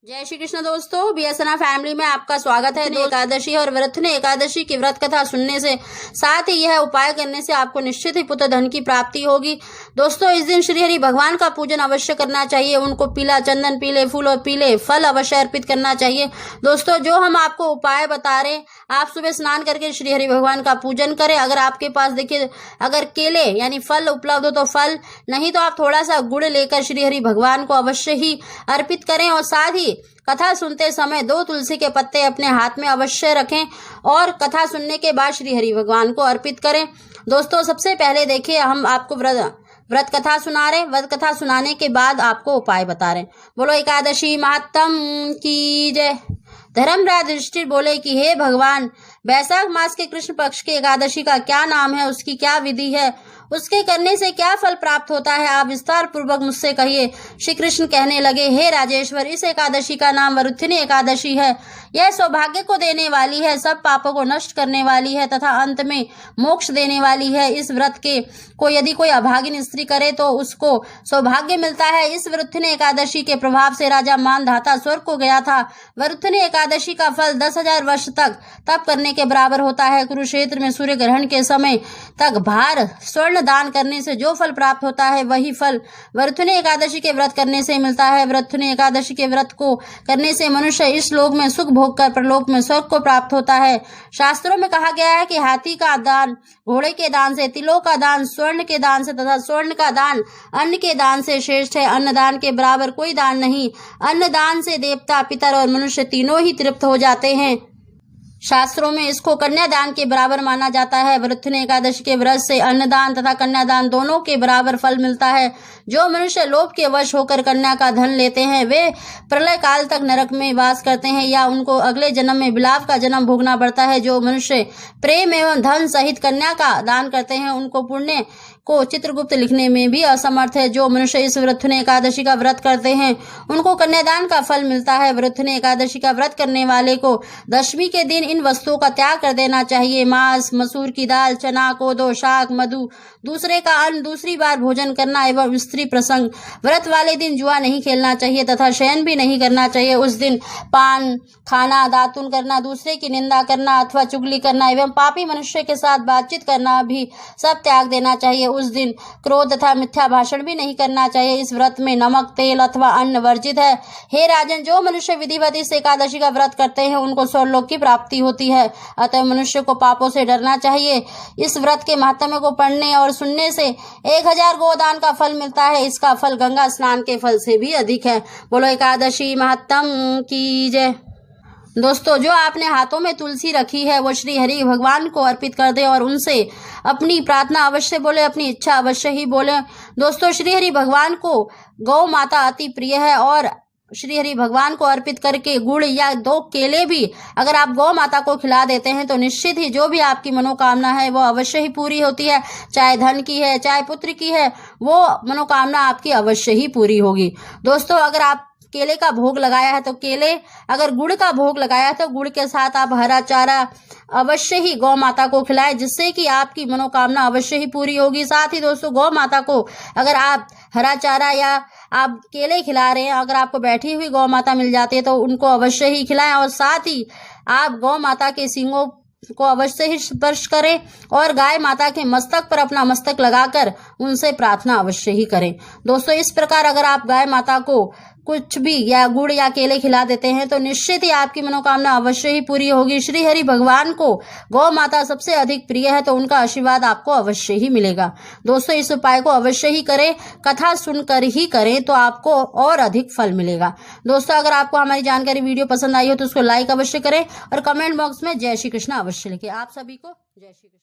जय श्री कृष्ण दोस्तों, बीएसएनआर फैमिली में आपका स्वागत है। एकादशी और वृद्धने एकादशी की व्रत कथा सुनने से साथ ही यह उपाय करने से आपको निश्चित ही पुत्र धन की प्राप्ति होगी। दोस्तों, इस दिन श्री हरि भगवान का पूजन अवश्य करना चाहिए। उनको पीला चंदन, पीले फूल और पीले फल अवश्य अर्पित करना चाहिए। दोस्तों, जो हम आपको उपाय बता रहे, आप सुबह स्नान करके श्री हरि भगवान का पूजन करें। अगर आपके पास देखिए, अगर केले यानी फल उपलब्ध हो तो फल, नहीं तो आप थोड़ा सा गुड़ लेकर श्री हरि भगवान को अवश्य ही अर्पित करें। और साथ ही कथा सुनते समय 2 तुलसी के पत्ते अपने हाथ में अवश्य रखें और कथा सुनने के बाद श्री हरि भगवान को अर्पित करें। दोस्तों, सबसे पहले देखिए, हम आपको व्रत कथा सुना रहे। व्रत कथा सुनाने के बाद आपको उपाय बता रहे। बोलो एकादशी महात्म की जय। धर्मराज युधिष्ठिर बोले कि हे भगवान, वैशाख मास के कृष्ण पक्ष की एकादशी का क्या नाम है, उसकी क्या विधि है, उसके करने से क्या फल प्राप्त होता है, आप विस्तार पूर्वक मुझसे कहिए। श्री कृष्ण कहने लगे, हे राजेश्वर, इस एकादशी का नाम वरुथिनी एकादशी है। यह सौभाग्य को देने वाली है, सब पापों को नष्ट करने वाली है तथा अंत में मोक्ष देने वाली है। इस व्रत को यदि कोई अभागिन स्त्री करे तो उसको सौभाग्य मिलता है। इस वरुथिनी एकादशी के प्रभाव से राजा मानधाता स्वर्ग को गया था। वरुथिनी एकादशी का फल 10,000 वर्ष तक तप करने के बराबर होता है। कुरुक्षेत्र में सूर्य ग्रहण के समय तक भार स्वर्ण दान करने से जो फल प्राप्त होता है, वही फल वरुथिनी एकादशी के व्रत करने से मिलता है। वरुथिनी एकादशी के व्रत को करने से मनुष्य इस लोक में सुख भोग कर परलोक में स्वर्ग को प्राप्त होता है। शास्त्रों में कहा गया है कि हाथी का दान घोड़े के दान से, तिलों का दान स्वर्ण के दान से तथा स्वर्ण का दान अन्न के दान से श्रेष्ठ है। अन्न दान के बराबर कोई दान नहीं। अन्न दान से देवता, पितर और मनुष्य तीनों ही तृप्त हो जाते हैं। शास्त्रों में इसको कन्यादान के बराबर माना जाता है। वरुथिनी एकादशी के व्रत से अन्नदान तथा कन्यादान दोनों के बराबर फल मिलता है। जो मनुष्य लोभ के वश होकर कन्या का धन लेते हैं, वे प्रलय काल तक नरक में वास करते हैं या उनको अगले जन्म में विलाप का जन्म भोगना पड़ता है। जो मनुष्य प्रेम एवं धन सहित कन्या का दान करते हैं, उनको पुण्य को चित्रगुप्त लिखने में भी असमर्थ है। जो मनुष्य इस वरुथिनी एकादशी का व्रत करते हैं, उनको कन्यादान का फल मिलता है। वरुथिनी एकादशी का व्रत करने वाले को दशमी के दिन इन वस्तुओं का त्याग कर देना चाहिए। मांस, मसूर की दाल, चना, कोदो, शाक, मधु, दूसरे का अन्न, दूसरी बार भोजन करना एवं स्त्री प्रसंग। व्रत वाले दिन जुआ नहीं खेलना चाहिए तथा शयन भी नहीं करना चाहिए। उस दिन पान खाना, दातुन करना, दूसरे की निंदा करना अथवा चुगली करना एवं पापी मनुष्य के साथ बातचीत करना भी सब त्याग देना चाहिए। उस दिन क्रोध तथा मिथ्या भाषण भी नहीं करना चाहिए। इस व्रत में नमक, तेल अथवा अन्न वर्जित है। हे राजन, जो मनुष्य विधिवत इस एकादशी का व्रत करते हैं, उनको स्वर्गलोक की प्राप्ति होती है। अतः मनुष्य को पापों से डरना चाहिए। इस व्रत के महात्म्य को पढ़ने और सुनने से 1000 गोदान का फल मिलता है। इसका फल गंगा स्नान के फल से भी अधिक है। बोलो एकादशी महात्म की जय। दोस्तों, जो आपने हाथों में तुलसी रखी है, वो श्री हरि भगवान को अर्पित कर दे और उनसे अपनी प्रार्थना अवश्य बोले, अपनी इच्छा अवश्य ही बोले। दोस्तों, श्री हरि भगवान को गौ माता अति प्रिय है और श्री हरि भगवान को अर्पित करके गुड़ या 2 केले भी अगर आप गौ माता को खिला देते हैं तो निश्चित ही जो भी आपकी मनोकामना है वो अवश्य ही पूरी होती है। चाहे धन की है, चाहे पुत्र की है, वो मनोकामना आपकी अवश्य ही पूरी होगी। दोस्तों, अगर आप केले का भोग लगाया है तो केले, अगर गुड़ का भोग लगाया है तो गुड़ के साथ आप हरा चारा अवश्य ही गौ माता को खिलाएं, जिससे कि आपकी मनोकामना अवश्य ही पूरी होगी। साथ ही दोस्तों, गौ माता को अगर आप हरा चारा या आप केले खिला रहे हैं, अगर आपको बैठी हुई गौ माता मिल जाती है तो उनको अवश्य ही खिलाएं। और साथ ही आप गौ माता के सींगों को अवश्य ही स्पर्श करें और गाय माता के मस्तक पर अपना मस्तक लगाकर उनसे प्रार्थना अवश्य ही करें। दोस्तों, इस प्रकार अगर आप गाय माता को कुछ भी या गुड़ या केले खिला देते हैं तो निश्चित ही आपकी मनोकामना अवश्य ही पूरी होगी। श्री हरि भगवान को गौ माता सबसे अधिक प्रिय है, तो उनका आशीर्वाद आपको अवश्य ही मिलेगा। दोस्तों, इस उपाय को अवश्य ही करें, कथा सुनकर ही करें तो आपको और अधिक फल मिलेगा। दोस्तों, अगर आपको हमारी जानकारी वीडियो पसंद आई हो तो उसको लाइक अवश्य करें और कमेंट बॉक्स में जय श्री कृष्ण अवश्य लिखें। आप सभी को जय श्री कृष्ण।